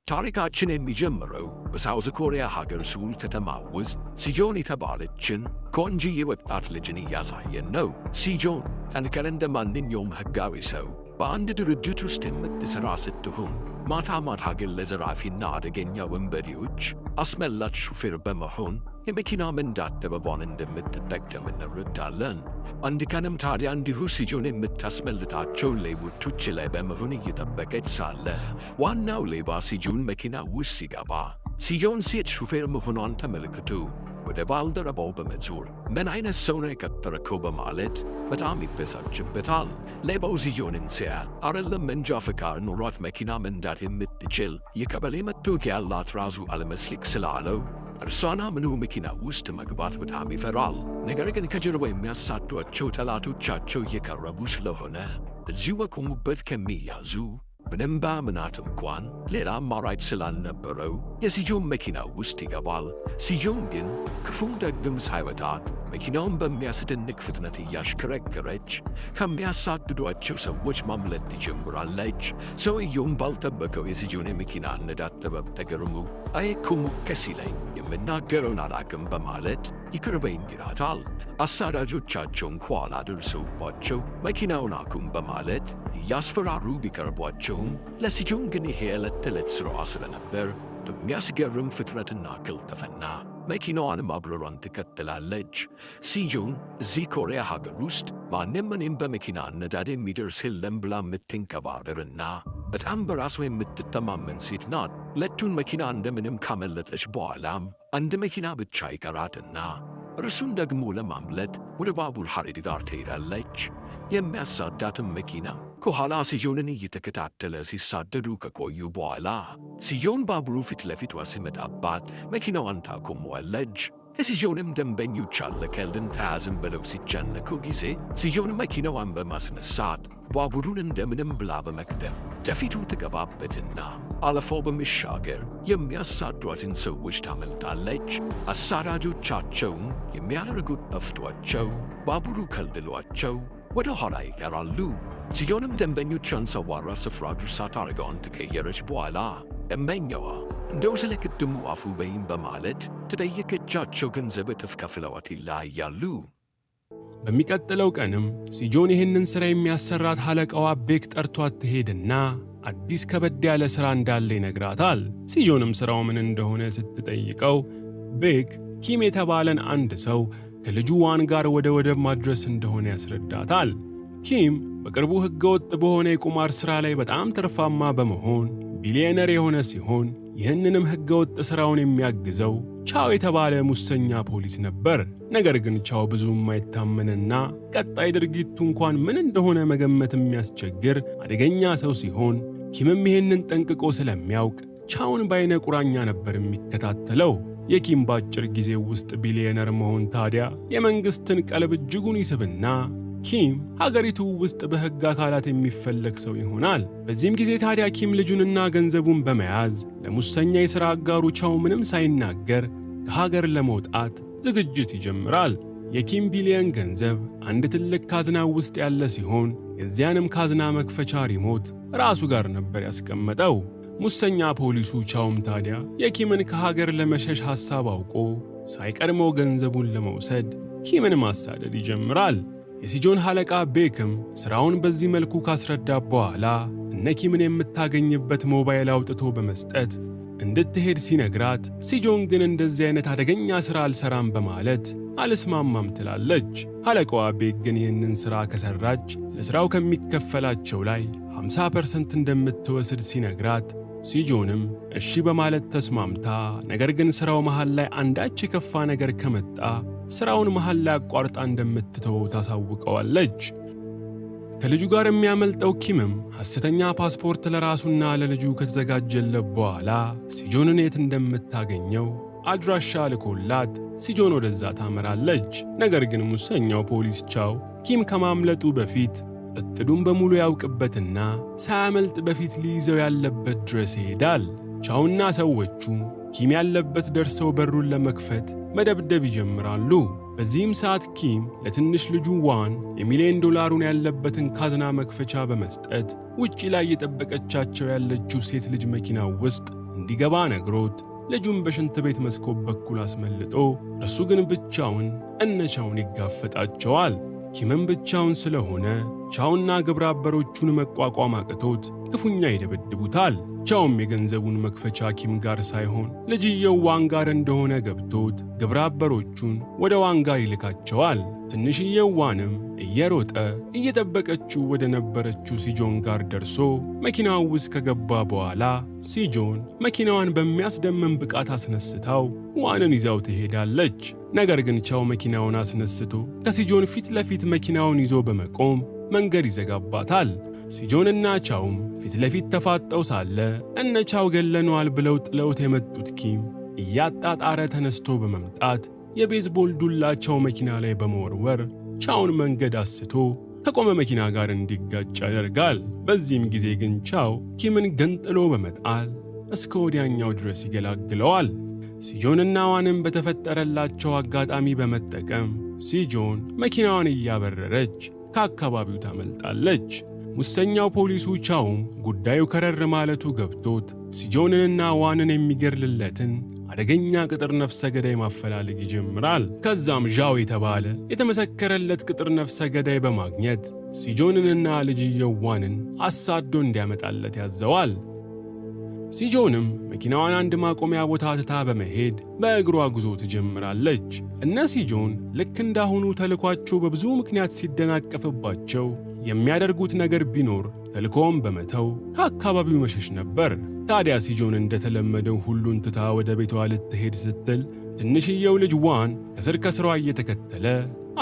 ታሪካችን የሚጀምረው በሳውዝ ኮሪያ ሀገር ሱል ከተማ ውስጥ ሲጆን የተባለችን ቆንጆዬ ወጣት ልጅን እያሳየን ነው። ሲጆን ጠንከር እንደ ማንኛውም ሕጋዊ ሰው በአንድ ድርጅት ውስጥ የምትሠራ ስትሆን ማታ ማታ ግን ለዘራፊና አደገኛ ወንበዴዎች አስመላጭ ሹፌር በመሆን የመኪና መንዳት ጥበቧን እንደምትጠቀም እንረዳለን። አንድ ቀንም ታዲያ እንዲሁ ሲጆን የምታስመልጣቸው ሌቦች ላይ በመሆን እየጠበቀች ሳለ ዋናው ሌባ ሲጆን መኪና ውስጥ ሲገባ ሲጆን ሴት ሹፌር መሆኗን ተመልክቶ ወደ ባልደረባው በመዞር ምን አይነት ሰው ነው የቀጠረከው በማለት በጣም ይበሳጭበታል። ሌባው ሲጆንን ሲያይ አይደለም መንጃ ፈቃድ ኖሯት መኪና መንዳት የምትችል የቀበሌ መታወቂያ ያላት ራሱ አለመስልክ ስላለው እርሷና ምኑ መኪና ውስጥ መግባት በጣም ይፈራል። ነገር ግን ከጀርባ የሚያሳዷቸው ጠላቶቻቸው እየቀረቡ ስለሆነ እዚሁ በቆሙበት ከሚያዙ ምንም ባያምናት እንኳን ሌላ አማራጭ ስላልነበረው የሲጆን መኪና ውስጥ ይገባል። ሲጆን ግን ክፉም ደግም ሳይወጣት መኪናውን በሚያስደንቅ ፍጥነት እያሽከረከረች ከሚያሳድዷቸው ሰዎች ማምለጥ ትጀምራለች። ሰውየውም ባልጠበቀው የሲጆን የመኪና አነዳድ ጥበብ ተገርሞ አይኩሙ ከሲለኝ የምናገረውን አላቅም በማለት ይቅር በይኝ ይላታል። አሳዳጆቻቸውን ከኋላ ደርሰውባቸው መኪናውን አቁም በማለት እያስፈራሩ ቢቀርቧቸውም ለሲጆን ግን ይሄ ዕለት ተዕለት ሥራዋ ስለነበር በሚያስገርም ፍጥነትና ቅልጥፍና መኪናዋን ማብረሯን ትቀጥላለች። ሲጆን እዚህ ኮሪያ ሀገር ውስጥ ማንም እኔም በመኪና አነዳድ የሚደርስ የለም ብላ የምትንከባረርና በጣም በራሷ የምትተማመን ሴት ናት። ሁለቱን መኪና እንደምንም ካመለጠች በኋላም አንድ መኪና ብቻ ይቀራትና እርሱን ደግሞ ለማምለጥ ወደ ባቡር ሐዲድ ጋር ትሄዳለች። የሚያሳዳትም መኪና ከኋላ ሲጆንን እየተከታተለ ሲሳደዱ ከቆዩ በኋላ ሲጆን ባቡሩ ፊት ለፊቷ ሲመጣባት መኪናዋን ታቆመዋለች። የሲጆንም ደንበኞች አለቀልን ተያዝን ብለው ሲጨነቁ ጊዜ ሲጆን መኪናዋን በማስነሳት ባቡሩን እንደምንም ብላ በመቅደም ደፊቱ ትገባበትና አለፈው በመሻገር የሚያሳዷትን ሰዎች ታመልጣለች። አሳዳጆቻቸውም የሚያደርጉት ጠፍቷቸው ባቡሩ ከልድሏቸው ወደ ኋላ ይቀራሉ። ሲጆንም ደንበኞቿን ሰዋራ ስፍራ ድርሳ ታርጋውን ተቀየረች በኋላ ደንበኛዋ እንደው ስለ ቅድሙ አፉ በይም በማለት ተጠየቀቻቸው። ገንዘብ እጥፍ ከፍለዋት ይለያያሉ። በሚቀጥለው ቀንም ሲጆን ይህንን ሥራ የሚያሰራት አለቃዋ ቤክ ጠርቷት ትሄድና አዲስ ከበድ ያለ ሥራ እንዳለ ይነግራታል። ሲጆንም ሥራው ምን እንደሆነ ስትጠይቀው ቤክ ኪም የተባለን አንድ ሰው ከልጁ ዋን ጋር ወደ ወደብ ማድረስ እንደሆነ ያስረዳታል። ኪም በቅርቡ ሕገወጥ በሆነ የቁማር ሥራ ላይ በጣም ትርፋማ በመሆን ቢሊዮነር የሆነ ሲሆን ይህንንም ሕገወጥ ሥራውን የሚያግዘው ቻው የተባለ ሙሰኛ ፖሊስ ነበር። ነገር ግን ቻው ብዙም የማይታመንና ቀጣይ ድርጊቱ እንኳን ምን እንደሆነ መገመት የሚያስቸግር አደገኛ ሰው ሲሆን ኪምም ይህንን ጠንቅቆ ስለሚያውቅ ቻውን በዓይነ ቁራኛ ነበር የሚከታተለው። የኪም በአጭር ጊዜ ውስጥ ቢሊዮነር መሆን ታዲያ የመንግሥትን ቀልብ እጅጉን ይስብና ኪም ሀገሪቱ ውስጥ በሕግ አካላት የሚፈለግ ሰው ይሆናል። በዚህም ጊዜ ታዲያ ኪም ልጁንና ገንዘቡን በመያዝ ለሙሰኛ የሥራ አጋሩ ቻው ምንም ሳይናገር ከሀገር ለመውጣት ዝግጅት ይጀምራል። የኪም ቢሊየን ገንዘብ አንድ ትልቅ ካዝና ውስጥ ያለ ሲሆን የዚያንም ካዝና መክፈቻ ሪሞት ራሱ ጋር ነበር ያስቀመጠው። ሙሰኛ ፖሊሱ ቻውም ታዲያ የኪምን ከሀገር ለመሸሽ ሐሳብ አውቆ ሳይቀድመው ገንዘቡን ለመውሰድ ኪምን ማሳደድ ይጀምራል። የሲጆን አለቃ ቤክም ሥራውን በዚህ መልኩ ካስረዳ በኋላ እነ ኪምን የምታገኝበት ሞባይል አውጥቶ በመስጠት እንድትሄድ ሲነግራት ሲጆን ግን እንደዚህ አይነት አደገኛ ሥራ አልሰራም በማለት አልስማማም ትላለች። አለቃዋ ቤክ ግን ይህንን ሥራ ከሠራች ለሥራው ከሚከፈላቸው ላይ 50% እንደምትወስድ ሲነግራት ሲጆንም እሺ በማለት ተስማምታ፣ ነገር ግን ሥራው መሃል ላይ አንዳች የከፋ ነገር ከመጣ ሥራውን መሃል ላይ አቋርጣ እንደምትተወው ታሳውቀዋለች። ከልጁ ጋር የሚያመልጠው ኪምም ሐሰተኛ ፓስፖርት ለራሱና ለልጁ ከተዘጋጀለት በኋላ ሲጆንን የት እንደምታገኘው አድራሻ ልኮላት ሲጆን ወደዛ ታመራለች። ነገር ግን ሙሰኛው ፖሊስ ቻው ኪም ከማምለጡ በፊት እቅዱን በሙሉ ያውቅበትና ሳያመልጥ በፊት ሊይዘው ያለበት ድረስ ይሄዳል። ቻውና ሰዎቹ ኪም ያለበት ደርሰው በሩን ለመክፈት መደብደብ ይጀምራሉ። በዚህም ሰዓት ኪም ለትንሽ ልጁ ዋን $1 ሚሊዮን ያለበትን ካዝና መክፈቻ በመስጠት ውጪ ላይ የጠበቀቻቸው ያለችው ሴት ልጅ መኪና ውስጥ እንዲገባ ነግሮት ልጁን በሽንት ቤት መስኮት በኩል አስመልጦ እርሱ ግን ብቻውን እነ ቻውን ይጋፈጣቸዋል። ኪምም ብቻውን ስለሆነ ቻውና ግብረ አበሮቹን መቋቋም አቅቶት ክፉኛ ይደበድቡታል። ቻውም የገንዘቡን መክፈቻ ኪም ጋር ሳይሆን ልጅየው ዋን ጋር እንደሆነ ገብቶት ግብረ አበሮቹን ወደ ዋን ጋር ይልካቸዋል። ትንሽየው ዋንም እየሮጠ እየጠበቀችው ወደ ነበረችው ሲጆን ጋር ደርሶ መኪናው ውስጥ ከገባ በኋላ ሲጆን መኪናዋን በሚያስደምም ብቃት አስነስታው ዋንን ይዛው ትሄዳለች። ነገር ግን ቻው መኪናውን አስነስቶ ከሲጆን ፊት ለፊት መኪናውን ይዞ በመቆም መንገድ ይዘጋባታል። ሲጆንና ቻውም ፊት ለፊት ተፋጠው ሳለ እነ ቻው ገለነዋል ብለው ጥለውት የመጡት ኪም እያጣጣረ ተነስቶ በመምጣት የቤዝቦል ዱላ ቻው መኪና ላይ በመወርወር ቻውን መንገድ አስቶ ከቆመ መኪና ጋር እንዲጋጭ ያደርጋል። በዚህም ጊዜ ግን ቻው ኪምን ገንጥሎ በመጣል እስከ ወዲያኛው ድረስ ይገላግለዋል። ሲጆንና ዋንም በተፈጠረላቸው አጋጣሚ በመጠቀም ሲጆን መኪናዋን እያበረረች ከአካባቢው ታመልጣለች። ሙሰኛው ፖሊሱ ቻውም ጉዳዩ ከረር ማለቱ ገብቶት ሲጆንንና ዋንን የሚገድልለትን አደገኛ ቅጥር ነፍሰ ገዳይ ማፈላለግ ይጀምራል። ከዛም ዣው የተባለ የተመሰከረለት ቅጥር ነፍሰ ገዳይ በማግኘት ሲጆንንና ልጅየው ዋንን አሳዶ እንዲያመጣለት ያዘዋል። ሲጆንም መኪናዋን አንድ ማቆሚያ ቦታ ትታ በመሄድ በእግሯ ጉዞ ትጀምራለች። እነ ሲጆን ልክ እንዳሁኑ ተልኳቸው በብዙ ምክንያት ሲደናቀፍባቸው የሚያደርጉት ነገር ቢኖር ተልኮውን በመተው ከአካባቢው መሸሽ ነበር። ታዲያ ሲጆን እንደተለመደው ሁሉን ትታ ወደ ቤቷ ልትሄድ ስትል ትንሽየው ልጅ ዋን ከስሯ እየተከተለ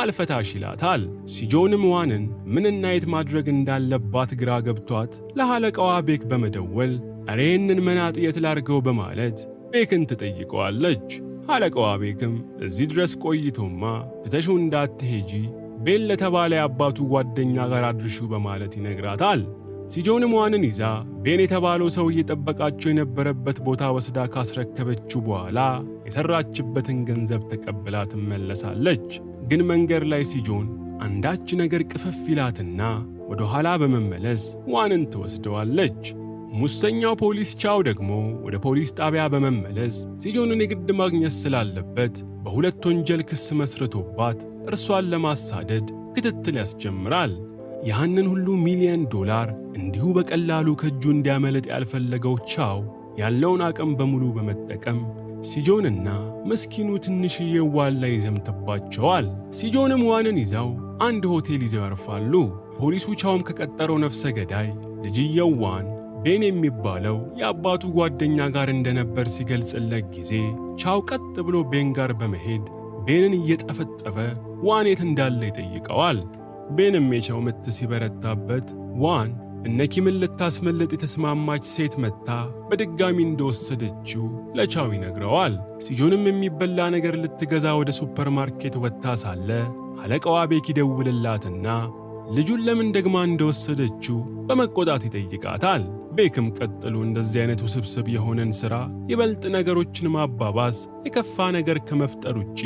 አልፈታሽ ይላታል። ሲጆንም ዋንን ምንና የት ማድረግ እንዳለባት ግራ ገብቷት ለአለቃዋ ቤክ በመደወል እረ ይህንን መናጢ የት ላድርገው በማለት ቤክን ትጠይቀዋለች። አለቃዋ ቤክም እዚህ ድረስ ቆይቶማ ትተሽው እንዳትሄጂ ቤል ለተባለ የአባቱ ጓደኛ ጋር አድርሺው በማለት ይነግራታል። ሲጆንም ዋንን ይዛ ቤን የተባለው ሰው እየጠበቃቸው የነበረበት ቦታ ወስዳ ካስረከበችው በኋላ የሰራችበትን ገንዘብ ተቀብላ ትመለሳለች። ግን መንገድ ላይ ሲጆን አንዳች ነገር ቅፍፍ ይላትና ወደ ኋላ በመመለስ ዋንን ትወስደዋለች። ሙሰኛው ፖሊስ ቻው ደግሞ ወደ ፖሊስ ጣቢያ በመመለስ ሲጆንን የግድ ማግኘት ስላለበት በሁለት ወንጀል ክስ መስርቶባት እርሷን ለማሳደድ ክትትል ያስጀምራል። ያንን ሁሉ ሚሊዮን ዶላር እንዲሁ በቀላሉ ከእጁ እንዲያመልጥ ያልፈለገው ቻው ያለውን አቅም በሙሉ በመጠቀም ሲጆንና ምስኪኑ ትንሽዬ ዋን ላይ ይዘምትባቸዋል። ሲጆንም ዋንን ይዘው አንድ ሆቴል ይዘው ያርፋሉ። ፖሊሱ ቻውም ከቀጠረው ነፍሰ ገዳይ ልጅየው ዋን ቤን የሚባለው የአባቱ ጓደኛ ጋር እንደነበር ሲገልጽለት ጊዜ ቻው ቀጥ ብሎ ቤን ጋር በመሄድ ቤንን እየጠፈጠፈ ዋን የት እንዳለ ይጠይቀዋል። ቤንም የቻው ምት ሲበረታበት ዋን እነ ኪምን ልታስመልጥ የተስማማች ሴት መታ በድጋሚ እንደወሰደችው ለቻው ይነግረዋል። ሲጆንም የሚበላ ነገር ልትገዛ ወደ ሱፐርማርኬት ወጥታ ሳለ አለቃዋ ቤክ ይደውልላትና ልጁን ለምን ደግማ እንደወሰደችው በመቆጣት ይጠይቃታል። ቤክም ቀጥሎ እንደዚህ አይነት ውስብስብ የሆነን ሥራ ይበልጥ ነገሮችን ማባባስ የከፋ ነገር ከመፍጠር ውጪ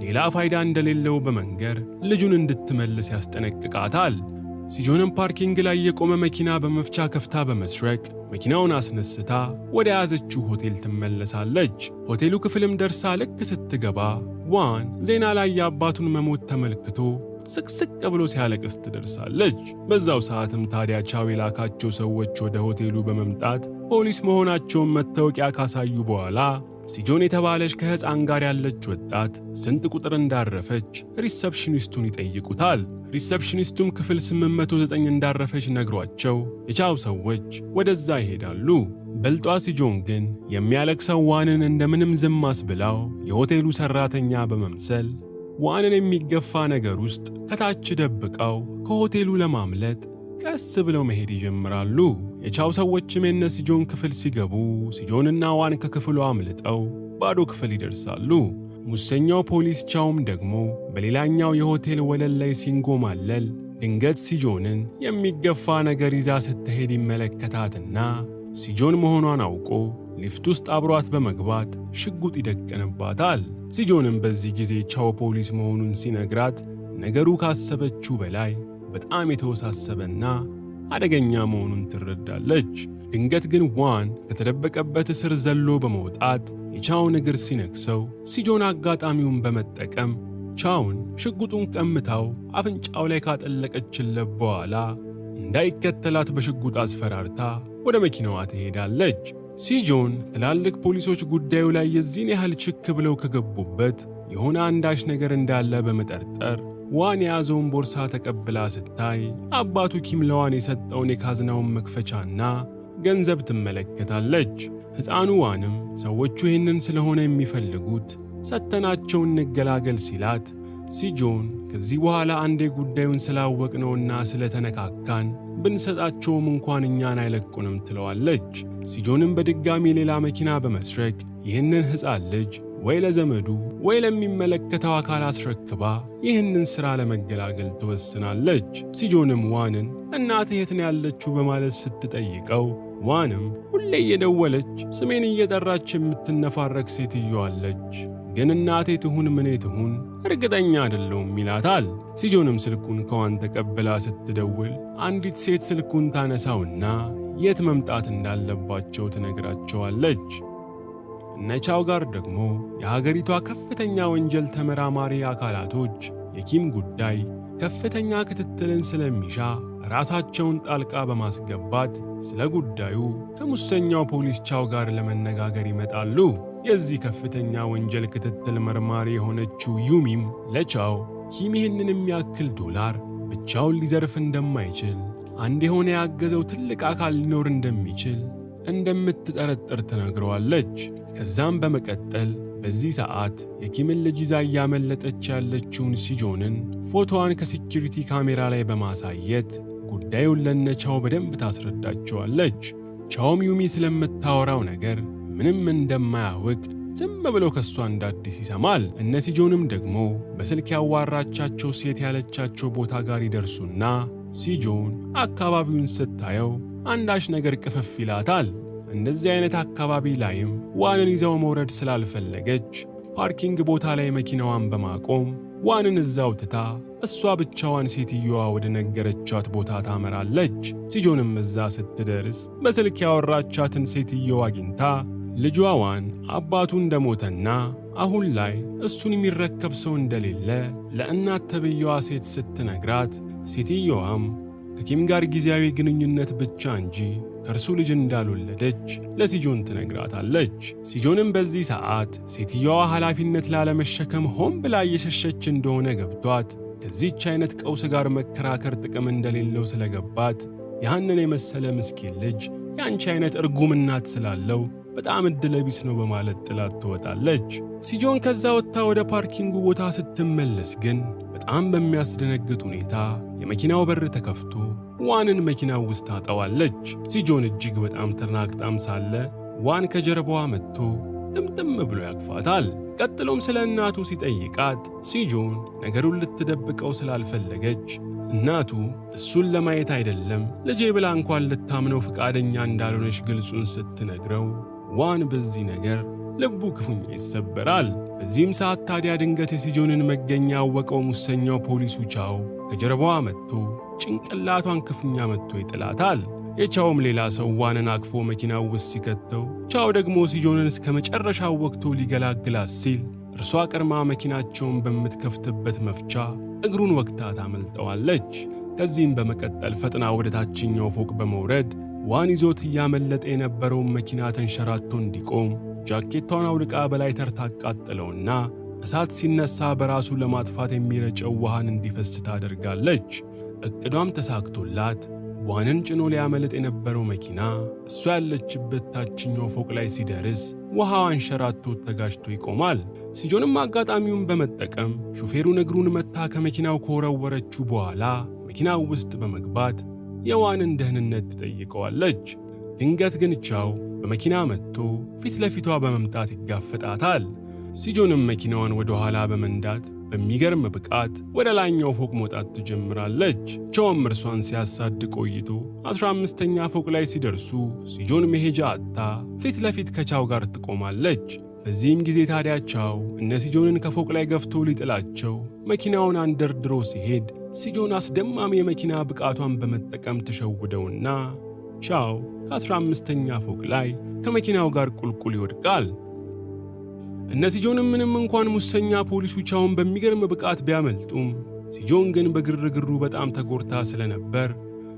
ሌላ ፋይዳ እንደሌለው በመንገር ልጁን እንድትመልስ ያስጠነቅቃታል። ሲጆንም ፓርኪንግ ላይ የቆመ መኪና በመፍቻ ከፍታ በመስረቅ መኪናውን አስነስታ ወደ ያዘችው ሆቴል ትመለሳለች። ሆቴሉ ክፍልም ደርሳ ልክ ስትገባ ዋን ዜና ላይ የአባቱን መሞት ተመልክቶ ስቅስቅ ብሎ ሲያለቅስ ትደርሳለች። በዛው ሰዓትም ታዲያ ቻው የላካቸው ሰዎች ወደ ሆቴሉ በመምጣት ፖሊስ መሆናቸውን መታወቂያ ካሳዩ በኋላ ሲጆን የተባለች ከሕፃን ጋር ያለች ወጣት ስንት ቁጥር እንዳረፈች ሪሰፕሽኒስቱን ይጠይቁታል። ሪሰፕሽኒስቱም ክፍል 809 እንዳረፈች ነግሯቸው የቻው ሰዎች ወደዛ ይሄዳሉ። በልጧ ሲጆን ግን የሚያለቅሰው ዋንን እንደምንም ዝም አስብላው የሆቴሉ ሰራተኛ በመምሰል ዋንን የሚገፋ ነገር ውስጥ ከታች ደብቀው ከሆቴሉ ለማምለጥ ቀስ ብለው መሄድ ይጀምራሉ። የቻው ሰዎችም የነ ሲጆን ክፍል ሲገቡ ሲጆንና ዋን ከክፍሉ አምልጠው ባዶ ክፍል ይደርሳሉ። ሙሰኛው ፖሊስ ቻውም ደግሞ በሌላኛው የሆቴል ወለል ላይ ሲንጎማለል ድንገት ሲጆንን የሚገፋ ነገር ይዛ ስትሄድ ይመለከታትና ሲጆን መሆኗን አውቆ ሊፍት ውስጥ አብሯት በመግባት ሽጉጥ ይደቅንባታል። ሲጆንም በዚህ ጊዜ ቻው ፖሊስ መሆኑን ሲነግራት ነገሩ ካሰበችው በላይ በጣም የተወሳሰበና አደገኛ መሆኑን ትረዳለች። ድንገት ግን ዋን ከተደበቀበት እስር ዘሎ በመውጣት የቻውን እግር ሲነክሰው ሲጆን አጋጣሚውን በመጠቀም ቻውን ሽጉጡን ቀምታው አፍንጫው ላይ ካጠለቀችለት በኋላ እንዳይከተላት በሽጉጥ አስፈራርታ ወደ መኪናዋ ትሄዳለች። ሲጆን ትላልቅ ፖሊሶች ጉዳዩ ላይ የዚህን ያህል ችክ ብለው ከገቡበት የሆነ አንዳች ነገር እንዳለ በመጠርጠር ዋን የያዘውን ቦርሳ ተቀብላ ስታይ አባቱ ኪም ለዋን የሰጠውን የካዝናውን መክፈቻና ገንዘብ ትመለከታለች። ሕፃኑ ዋንም ሰዎቹ ይህንን ስለሆነ የሚፈልጉት ሰተናቸው እንገላገል ሲላት ሲጆን ከዚህ በኋላ አንዴ ጉዳዩን ስላወቅነውና ስለተነካካን ብንሰጣቸውም እንኳን እኛን አይለቁንም ትለዋለች። ሲጆንም በድጋሚ ሌላ መኪና በመስረቅ ይህንን ሕፃን ልጅ ወይ ለዘመዱ ወይ ለሚመለከተው አካል አስረክባ ይህንን ሥራ ለመገላገል ትወስናለች። ሲጆንም ዋንን እናትህ የት ነው ያለችው በማለት ስትጠይቀው ዋንም ሁሌ እየደወለች ስሜን እየጠራች የምትነፋረክ ሴትዮ አለች፣ ግን እናቴ ትሁን ምኔ ትሁን እርግጠኛ አይደለሁም ይላታል። ሲጆንም ስልኩን ከዋን ተቀብላ ስትደውል አንዲት ሴት ስልኩን ታነሳውና የት መምጣት እንዳለባቸው ትነግራቸዋለች። እነቻው ጋር ደግሞ የሀገሪቷ ከፍተኛ ወንጀል ተመራማሪ አካላቶች የኪም ጉዳይ ከፍተኛ ክትትልን ስለሚሻ ራሳቸውን ጣልቃ በማስገባት ስለ ጉዳዩ ከሙሰኛው ፖሊስ ቻው ጋር ለመነጋገር ይመጣሉ። የዚህ ከፍተኛ ወንጀል ክትትል መርማሪ የሆነችው ዩሚም ለቻው ኪም ይህንን የሚያክል ዶላር ብቻውን ሊዘርፍ እንደማይችል፣ አንድ የሆነ ያገዘው ትልቅ አካል ሊኖር እንደሚችል እንደምትጠረጥር ትነግረዋለች። ከዛም በመቀጠል በዚህ ሰዓት የኪምን ልጅ ይዛ እያመለጠች ያለችውን ሲጆንን ፎቶዋን ከሴኪሪቲ ካሜራ ላይ በማሳየት ጉዳዩን ለነቻው በደንብ ታስረዳቸዋለች። ቻውም ዩሚ ስለምታወራው ነገር ምንም እንደማያውቅ ዝም ብሎ ከሷ እንዳዲስ ይሰማል። እነ ሲጆንም ደግሞ በስልክ ያዋራቻቸው ሴት ያለቻቸው ቦታ ጋር ይደርሱና ሲጆን አካባቢውን ስታየው አንዳች ነገር ቅፍፍ ይላታል። እንደዚህ አይነት አካባቢ ላይም ዋንን ይዘው መውረድ ስላልፈለገች ፓርኪንግ ቦታ ላይ መኪናዋን በማቆም ዋንን እዛው ትታ እሷ ብቻዋን ሴትዮዋ ወደ ነገረቻት ቦታ ታመራለች። ሲጆንም እዛ ስትደርስ በስልክ ያወራቻትን ሴትዮ አግኝታ ልጇ ዋን አባቱ እንደሞተና አሁን ላይ እሱን የሚረከብ ሰው እንደሌለ ለእናት ተብየዋ ሴት ስትነግራት ሴትዮዋም ከኪም ጋር ጊዜያዊ ግንኙነት ብቻ እንጂ ከእርሱ ልጅ እንዳልወለደች ለሲጆን ትነግራታለች። ሲጆንም በዚህ ሰዓት ሴትዮዋ ኃላፊነት ላለመሸከም ሆን ብላ እየሸሸች እንደሆነ ገብቷት ከዚህች አይነት ቀውስ ጋር መከራከር ጥቅም እንደሌለው ስለገባት ያንን የመሰለ ምስኪን ልጅ የአንቺ አይነት እርጉም እናት ስላለው በጣም ዕድለቢስ ነው በማለት ጥላት ትወጣለች። ሲጆን ከዛ ወጥታ ወደ ፓርኪንጉ ቦታ ስትመለስ ግን በጣም በሚያስደነግጥ ሁኔታ የመኪናው በር ተከፍቶ ዋንን መኪናው ውስጥ ታጠዋለች። ሲጆን እጅግ በጣም ተናግጣም ሳለ ዋን ከጀርባዋ መጥቶ ጥምጥም ብሎ ያቅፋታል። ቀጥሎም ስለ እናቱ ሲጠይቃት ሲጆን ነገሩን ልትደብቀው ስላልፈለገች እናቱ እሱን ለማየት አይደለም ልጄ ብላ እንኳን ልታምነው ፈቃደኛ እንዳልሆነች ግልጹን ስትነግረው ዋን በዚህ ነገር ልቡ ክፉኛ ይሰበራል። በዚህም ሰዓት ታዲያ ድንገት የሲጆንን መገኛ ያወቀው ሙሰኛው ፖሊሱ ቻው ከጀርባዋ መጥቶ ጭንቅላቷን ክፉኛ መጥቶ ይጥላታል። የቻውም ሌላ ሰው ዋንን አቅፎ መኪናው ውስጥ ሲከተው ቻው ደግሞ ሲጆንን እስከ መጨረሻው ወቅቶ ሊገላግላት ሲል እርሷ ቀድማ መኪናቸውን በምትከፍትበት መፍቻ እግሩን ወግታ ታመልጠዋለች። ከዚህም በመቀጠል ፈጥና ወደ ታችኛው ፎቅ በመውረድ ዋን ይዞት እያመለጠ የነበረውን መኪና ተንሸራቶ እንዲቆም ጃኬቷን አውልቃ በላይ ተርታ አቃጥለውና እሳት ሲነሳ በራሱ ለማጥፋት የሚረጨው ውሃን እንዲፈስ ታደርጋለች። እቅዷም ተሳክቶላት ዋንን ጭኖ ሊያመልጥ የነበረው መኪና እሷ ያለችበት ታችኛው ፎቅ ላይ ሲደርስ ውሃው አንሸራቶ ተጋጅቶ ይቆማል። ሲጆንም አጋጣሚውን በመጠቀም ሹፌሩን እግሩን መታ ከመኪናው ከወረወረችው በኋላ መኪናው ውስጥ በመግባት የዋንን ደህንነት ትጠይቀዋለች። ድንገት ግን ቻው በመኪና መጥቶ ፊት ለፊቷ በመምጣት ይጋፈጣታል። ሲጆንም መኪናዋን ወደ ኋላ በመንዳት በሚገርም ብቃት ወደ ላይኛው ፎቅ መውጣት ትጀምራለች። ቻውም እርሷን ሲያሳድ ቆይቶ 15ኛ ፎቅ ላይ ሲደርሱ ሲጆን መሄጃ አጥታ ፊት ለፊት ከቻው ጋር ትቆማለች። በዚህም ጊዜ ታዲያ ቻው እነ ሲጆንን ከፎቅ ላይ ገፍቶ ሊጥላቸው መኪናውን አንደርድሮ ሲሄድ ሲጆን አስደማሚ የመኪና ብቃቷን በመጠቀም ተሸውደውና ቻው ከ15ኛ ፎቅ ላይ ከመኪናው ጋር ቁልቁል ይወድቃል። እነ ሲጆንም ምንም እንኳን ሙሰኛ ፖሊሱ ቻውን በሚገርም ብቃት ቢያመልጡም ሲጆን ግን በግርግሩ በጣም ተጎድታ ስለነበር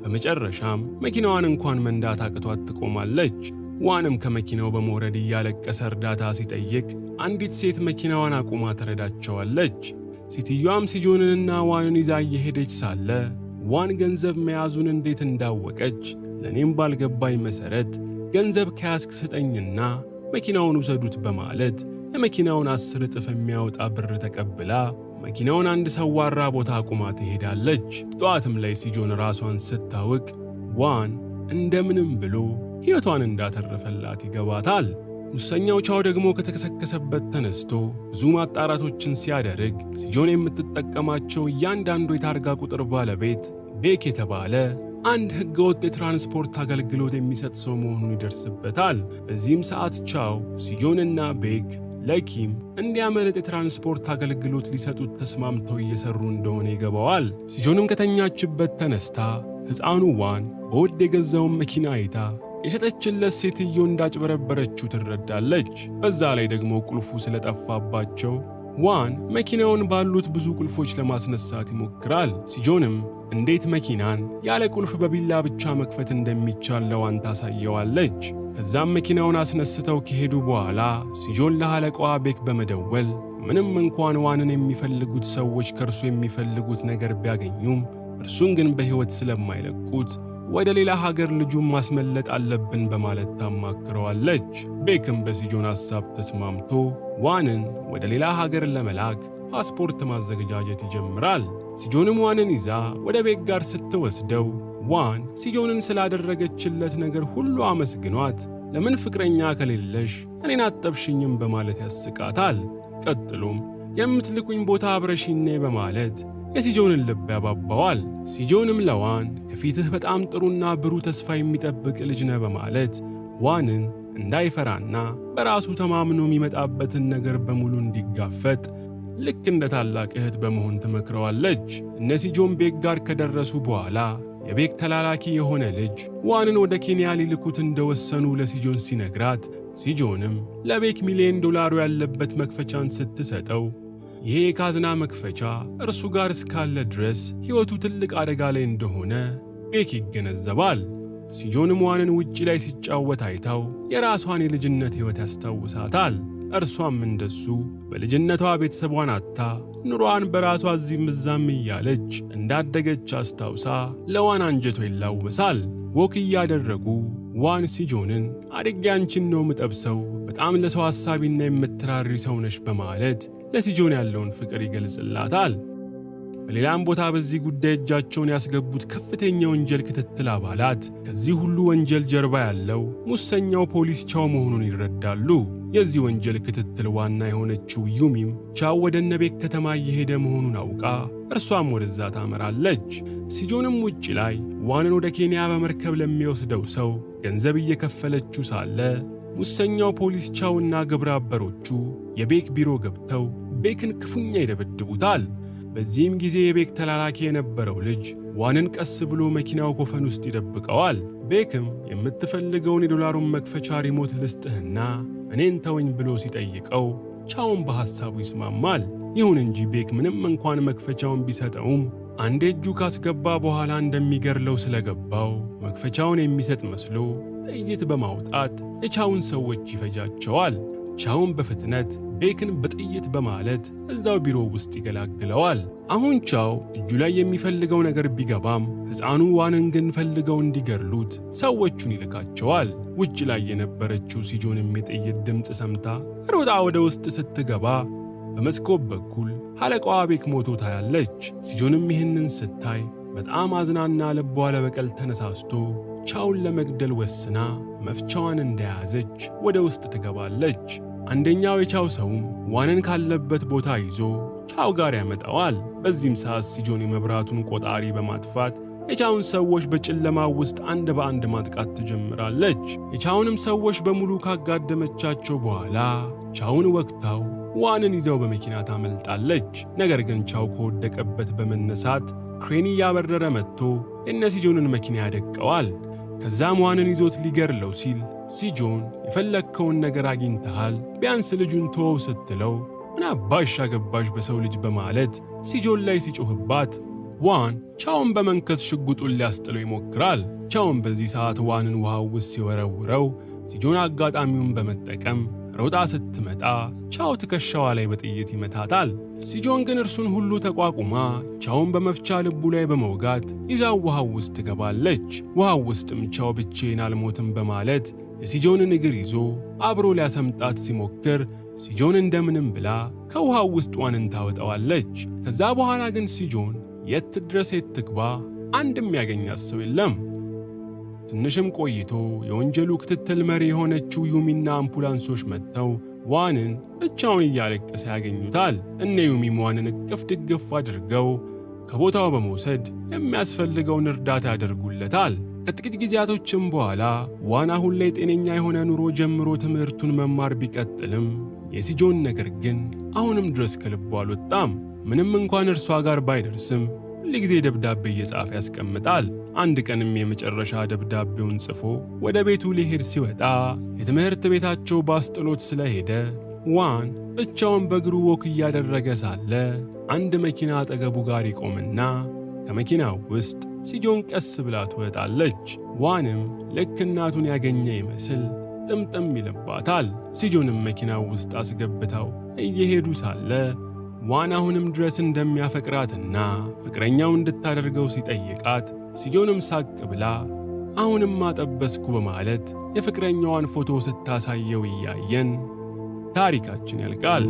በመጨረሻም መኪናዋን እንኳን መንዳት አቅቷት ትቆማለች። ዋንም ከመኪናው በመውረድ እያለቀሰ እርዳታ ሲጠይቅ አንዲት ሴት መኪናዋን አቁማ ትረዳቸዋለች። ሴትዮዋም ሲጆንንና ዋንን ይዛ እየሄደች ሳለ ዋን ገንዘብ መያዙን እንዴት እንዳወቀች ለኔም ባልገባኝ መሰረት ገንዘብ ከያዝክ ስጠኝና መኪናውን ውሰዱት በማለት የመኪናውን 10 እጥፍ የሚያወጣ ብር ተቀብላ መኪናውን አንድ ሰዋራ ቦታ አቁማ ትሄዳለች። ጠዋትም ላይ ሲጆን ራሷን ስታውቅ ዋን እንደምንም ብሎ ሕይወቷን እንዳተረፈላት ይገባታል። ሙሰኛው ቻው ደግሞ ከተከሰከሰበት ተነስቶ ብዙ ማጣራቶችን ሲያደርግ ሲጆን የምትጠቀማቸው እያንዳንዱ የታርጋ ቁጥር ባለቤት ቤክ የተባለ አንድ ሕገወጥ የትራንስፖርት አገልግሎት የሚሰጥ ሰው መሆኑን ይደርስበታል። በዚህም ሰዓት ቻው ሲጆንና ቤክ ለኪም እንዲያመልጥ የትራንስፖርት አገልግሎት ሊሰጡት ተስማምተው እየሰሩ እንደሆነ ይገባዋል። ሲጆንም ከተኛችበት ተነስታ ሕፃኑ ዋን በውድ የገዛውን መኪና አይታ የሸጠችለት ሴትዮ እንዳጭበረበረችው ትረዳለች። በዛ ላይ ደግሞ ቁልፉ ስለጠፋባቸው ዋን መኪናውን ባሉት ብዙ ቁልፎች ለማስነሳት ይሞክራል። ሲጆንም እንዴት መኪናን ያለ ቁልፍ በቢላ ብቻ መክፈት እንደሚቻል ለዋን ታሳየዋለች። ከዛም መኪናውን አስነስተው ከሄዱ በኋላ ሲጆን ለአለቃዋ ቤክ በመደወል ምንም እንኳን ዋንን የሚፈልጉት ሰዎች ከእርሱ የሚፈልጉት ነገር ቢያገኙም እርሱን ግን በሕይወት ስለማይለቁት ወደ ሌላ ሀገር ልጁን ማስመለጥ አለብን በማለት ታማክረዋለች። ቤክም በሲጆን ሐሳብ ተስማምቶ ዋንን ወደ ሌላ ሀገር ለመላክ ፓስፖርት ማዘገጃጀት ይጀምራል። ሲጆንም ዋንን ይዛ ወደ ቤክ ጋር ስትወስደው ዋን ሲጆንን ስላደረገችለት ነገር ሁሉ አመስግኗት ለምን ፍቅረኛ ከሌለሽ እኔን አጠብሽኝም በማለት ያስቃታል። ቀጥሎም የምትልኩኝ ቦታ አብረሽኝ በማለት የሲጆንን ልብ ያባባዋል። ሲጆንም ለዋን ከፊትህ በጣም ጥሩና ብሩህ ተስፋ የሚጠብቅ ልጅ ነህ በማለት ዋንን እንዳይፈራና በራሱ ተማምኖ የሚመጣበትን ነገር በሙሉ እንዲጋፈጥ ልክ እንደ ታላቅ እህት በመሆን ትመክረዋለች። እነ ሲጆን ቤክ ጋር ከደረሱ በኋላ የቤክ ተላላኪ የሆነ ልጅ ዋንን ወደ ኬንያ ሊልኩት እንደወሰኑ ለሲጆን ሲነግራት ሲጆንም ለቤክ $1 ሚሊዮን ያለበት መክፈቻን ስትሰጠው ይሄ የካዝና መክፈቻ እርሱ ጋር እስካለ ድረስ ሕይወቱ ትልቅ አደጋ ላይ እንደሆነ ቤክ ይገነዘባል። ሲጆንም ዋንን ውጪ ላይ ሲጫወት አይታው የራሷን የልጅነት ሕይወት ያስታውሳታል። እርሷም እንደሱ በልጅነቷ ቤተሰቧን አጥታ ኑሯን በራሷ እዚህም እዛም እያለች እንዳደገች አስታውሳ ለዋን አንጀቷ ይላወሳል። ወክ እያደረጉ ዋን ሲጆንን አድጌ አንቺን ነው ምጠብሰው፣ በጣም ለሰው ሐሳቢና የምትራሪ ሰው ነሽ በማለት ለሲጆን ያለውን ፍቅር ይገልጽላታል። በሌላም ቦታ በዚህ ጉዳይ እጃቸውን ያስገቡት ከፍተኛ ወንጀል ክትትል አባላት ከዚህ ሁሉ ወንጀል ጀርባ ያለው ሙሰኛው ፖሊስ ቻው መሆኑን ይረዳሉ። የዚህ ወንጀል ክትትል ዋና የሆነችው ዩሚም ቻው ወደ እነቤክ ከተማ እየሄደ መሆኑን አውቃ እርሷም ወደዛ ታመራለች። ሲጆንም ውጪ ላይ ዋንን ወደ ኬንያ በመርከብ ለሚወስደው ሰው ገንዘብ እየከፈለችው ሳለ ሙሰኛው ፖሊስ ቻውና ግብረ አበሮቹ የቤክ ቢሮ ገብተው ቤክን ክፉኛ ይደበድቡታል። በዚህም ጊዜ የቤክ ተላላኪ የነበረው ልጅ ዋንን ቀስ ብሎ መኪናው ኮፈን ውስጥ ይደብቀዋል። ቤክም የምትፈልገውን $1 መክፈቻ ሪሞት ልስጥህና እኔን ተወኝ ብሎ ሲጠይቀው ቻውን በሐሳቡ ይስማማል። ይሁን እንጂ ቤክ ምንም እንኳን መክፈቻውን ቢሰጠውም አንዴ እጁ ካስገባ በኋላ እንደሚገርለው ስለገባው መክፈቻውን የሚሰጥ መስሎ ጥይት በማውጣት የቻውን ሰዎች ይፈጃቸዋል። ቻውን በፍጥነት ቤክን በጥይት በማለት እዛው ቢሮ ውስጥ ይገላግለዋል። አሁን ቻው እጁ ላይ የሚፈልገው ነገር ቢገባም ሕፃኑ ዋንን ግን ፈልገው እንዲገርሉት ሰዎቹን ይልካቸዋል። ውጭ ላይ የነበረችው ሲጆንም የጥይት ድምፅ ሰምታ ሮጣ ወደ ውስጥ ስትገባ በመስኮት በኩል አለቃዋ ቤክ ሞቶ ታያለች። ሲጆንም ይህንን ስታይ በጣም አዝናና ልቧ ለበቀል ተነሳስቶ ቻውን ለመግደል ወስና መፍቻዋን እንደያዘች ወደ ውስጥ ትገባለች። አንደኛው የቻው ሰውም ዋንን ካለበት ቦታ ይዞ ቻው ጋር ያመጣዋል። በዚህም ሰዓት ሲጆን የመብራቱን ቆጣሪ በማጥፋት የቻውን ሰዎች በጨለማ ውስጥ አንድ በአንድ ማጥቃት ትጀምራለች። የቻውንም ሰዎች በሙሉ ካጋደመቻቸው በኋላ ቻውን ወቅታው ዋንን ይዘው በመኪና ታመልጣለች። ነገር ግን ቻው ከወደቀበት በመነሳት ክሬን እያበረረ መጥቶ የነ ሲጆንን መኪና ያደቀዋል። ከዛም ዋንን ይዞት ሊገርለው ሲል ሲጆን የፈለግከውን ነገር አግኝተሃል፣ ቢያንስ ልጁን ተወው ስትለው ምን አባሽ አገባሽ በሰው ልጅ በማለት ሲጆን ላይ ሲጮህባት ዋን ቻውን በመንከስ ሽጉጡን ሊያስጥለው ይሞክራል። ቻውን በዚህ ሰዓት ዋንን ውሃው ውስጥ ሲወረውረው ሲጆን አጋጣሚውን በመጠቀም ሮጣ ስትመጣ ቻው ትከሻዋ ላይ በጥይት ይመታታል። ሲጆን ግን እርሱን ሁሉ ተቋቁማ ቻውን በመፍቻ ልቡ ላይ በመውጋት ይዛው ውሃው ውስጥ ትገባለች። ውሃው ውስጥም ቻው ብቻዬን አልሞትም በማለት የሲጆንን እግር ይዞ አብሮ ሊያሰምጣት ሲሞክር ሲጆን እንደምንም ብላ ከውሃው ውስጥ ዋንን ታወጣዋለች። ከዛ በኋላ ግን ሲጆን የት ድረስ የት ትግባ አንድም ያገኛት ሰው የለም። ትንሽም ቆይቶ የወንጀሉ ክትትል መሪ የሆነችው ዩሚና አምቡላንሶች መጥተው ዋንን ብቻውን እያለቀሰ ያገኙታል። እነ ዩሚም ዋንን እቅፍ ድግፍ አድርገው ከቦታው በመውሰድ የሚያስፈልገውን እርዳታ ያደርጉለታል። ከጥቂት ጊዜያቶችም በኋላ ዋን አሁን ላይ ጤነኛ የሆነ ኑሮ ጀምሮ ትምህርቱን መማር ቢቀጥልም የሲጆን ነገር ግን አሁንም ድረስ ከልቡ አልወጣም። ምንም እንኳን እርሷ ጋር ባይደርስም ሁልጊዜ ደብዳቤ እየጻፈ ያስቀምጣል። አንድ ቀንም የመጨረሻ ደብዳቤውን ጽፎ ወደ ቤቱ ሊሄድ ሲወጣ የትምህርት ቤታቸው ባስጥሎት ስለሄደ ዋን ብቻውን በእግሩ ወክ እያደረገ ሳለ አንድ መኪና አጠገቡ ጋር ይቆምና ከመኪናው ውስጥ ሲጆን ቀስ ብላ ትወጣለች። ዋንም ልክ እናቱን ያገኘ ይመስል ጥምጥም ይልባታል። ሲጆንም መኪናው ውስጥ አስገብታው እየሄዱ ሳለ ዋን አሁንም ድረስ እንደሚያፈቅራትና ፍቅረኛው እንድታደርገው ሲጠይቃት ሲጆንም ሳቅ ብላ አሁንም አጠበስኩ በማለት የፍቅረኛዋን ፎቶ ስታሳየው እያየን ታሪካችን ያልቃል።